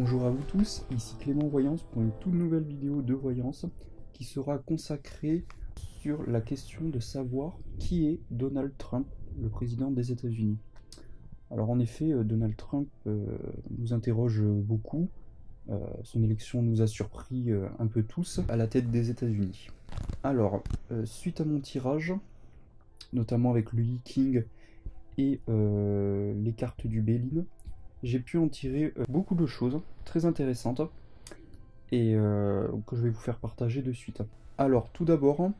Bonjour à vous tous, ici Clément Voyance pour une toute nouvelle vidéo de voyance qui sera consacrée sur la question de savoir qui est Donald Trump, le président des États-Unis. Alors en effet, Donald Trump nous interroge beaucoup, son élection nous a surpris un peu tous à la tête des États-Unis. Alors, suite à mon tirage, notamment avec le King et les cartes du Bélin, j'ai pu en tirer beaucoup de choses très intéressantes et que je vais vous faire partager de suite. Alors tout d'abord,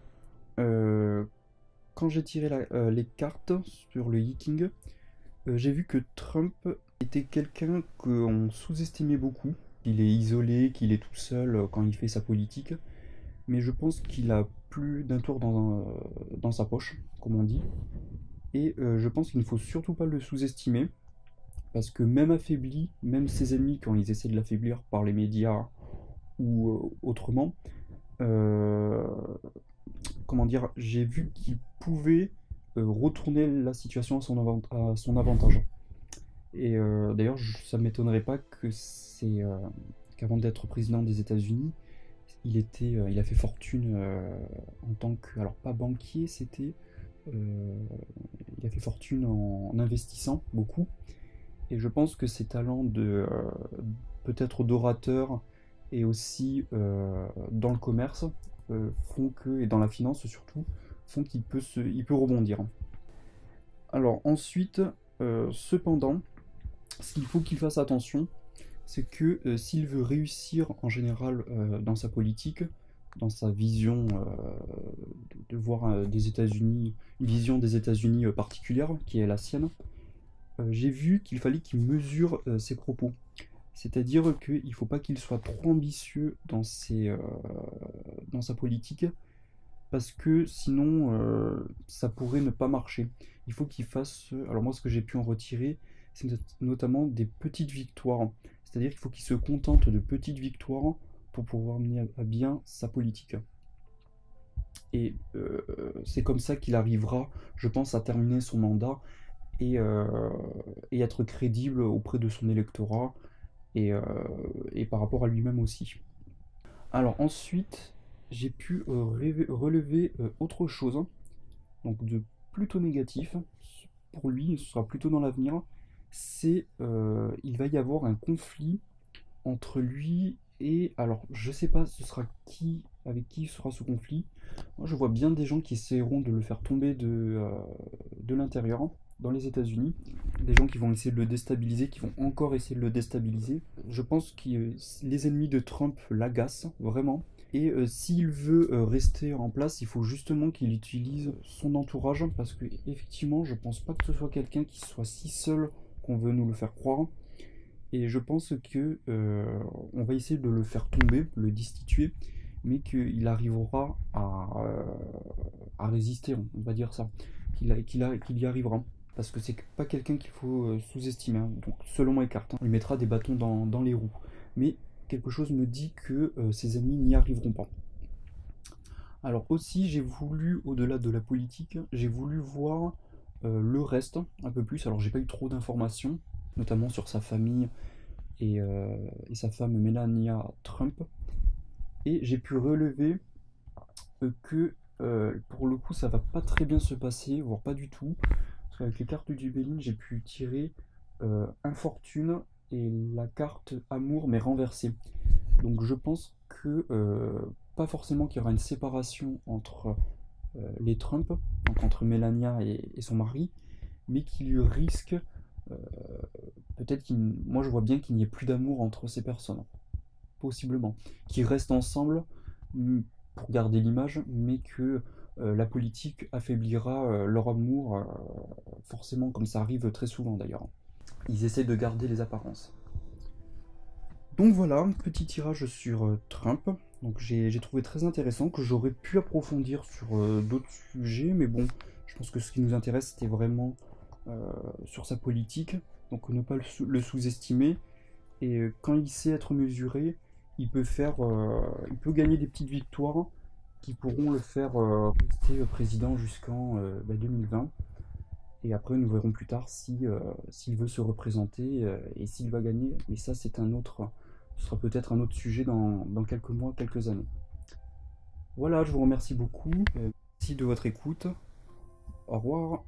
quand j'ai tiré les cartes sur le King, j'ai vu que Trump était quelqu'un qu'on sous-estimait beaucoup. Il est isolé, qu'il est tout seul quand il fait sa politique, mais je pense qu'il a plus d'un tour dans sa poche, comme on dit, et je pense qu'il ne faut surtout pas le sous-estimer. Parce que même affaibli, même ses ennemis, quand ils essaient de l'affaiblir par les médias ou autrement, comment dire, j'ai vu qu'il pouvait retourner la situation à son avantage. Et d'ailleurs, ça ne m'étonnerait pas que qu'avant d'être président des États-Unis, il a fait fortune en tant que, alors pas banquier, il a fait fortune en investissant beaucoup. Et je pense que ses talents peut-être d'orateur et aussi dans le commerce font que, et dans la finance surtout, font qu'il peut rebondir. Alors ensuite, cependant, ce qu'il faut qu'il fasse attention, c'est que s'il veut réussir en général dans sa politique, dans sa vision de voir des États-Unis, une vision des États-Unis particulière qui est la sienne, j'ai vu qu'il fallait qu'il mesure ses propos. C'est-à-dire qu'il ne faut pas qu'il soit trop ambitieux dans sa politique, parce que sinon ça pourrait ne pas marcher. Il faut qu'il fasse... Alors moi ce que j'ai pu en retirer, c'est notamment des petites victoires. C'est-à-dire qu'il faut qu'il se contente de petites victoires pour pouvoir mener à bien sa politique. Et c'est comme ça qu'il arrivera, je pense, à terminer son mandat et être crédible auprès de son électorat et par rapport à lui-même aussi. Alors ensuite, j'ai pu relever autre chose, donc de plutôt négatif, pour lui, ce sera plutôt dans l'avenir, c'est il va y avoir un conflit entre lui et, alors je sais pas avec qui sera ce conflit. Moi je vois bien des gens qui essaieront de le faire tomber de l'intérieur dans les États-Unis, des gens qui vont essayer de le déstabiliser, qui vont encore essayer de le déstabiliser. Je pense que les ennemis de Trump l'agacent vraiment. Et s'il veut rester en place, il faut justement qu'il utilise son entourage, parce que effectivement, je pense pas que ce soit quelqu'un qui soit si seul qu'on veut nous le faire croire. Et je pense que on va essayer de le faire tomber, le destituer, mais qu'il arrivera à résister, on va dire ça, qu'il y arrivera. Parce que c'est pas quelqu'un qu'il faut sous-estimer, hein. Donc selon mes cartes, il mettra des bâtons dans les roues. Mais quelque chose me dit que ses ennemis n'y arriveront pas. Alors aussi, j'ai voulu, au-delà de la politique, j'ai voulu voir le reste un peu plus. Alors j'ai pas eu trop d'informations, notamment sur sa famille et sa femme Melania Trump. Et j'ai pu relever que pour le coup ça va pas très bien se passer, voire pas du tout. Avec les cartes du Bélin, j'ai pu tirer Infortune et la carte Amour, mais renversée. Donc je pense que, pas forcément qu'il y aura une séparation entre les Trump, donc entre Melania et son mari, mais qu'il y risque, peut-être moi je vois bien qu'il n'y ait plus d'amour entre ces personnes. Possiblement. Qu'ils restent ensemble pour garder l'image, mais que la politique affaiblira leur amour, forcément, comme ça arrive très souvent d'ailleurs. Ils essaient de garder les apparences. Donc voilà, un petit tirage sur Trump. Donc j'ai trouvé très intéressant, que j'aurais pu approfondir sur d'autres sujets, mais bon, je pense que ce qui nous intéresse, c'était vraiment sur sa politique, donc ne pas le sous-estimer. Et quand il sait être mesuré, il peut gagner des petites victoires qui pourront le faire rester président jusqu'en 2020. Et après, nous verrons plus tard s'il veut se représenter et s'il va gagner. Mais ça, c'est un autre ce sera peut-être un autre sujet dans quelques mois, quelques années. Voilà, je vous remercie beaucoup. Merci de votre écoute. Au revoir.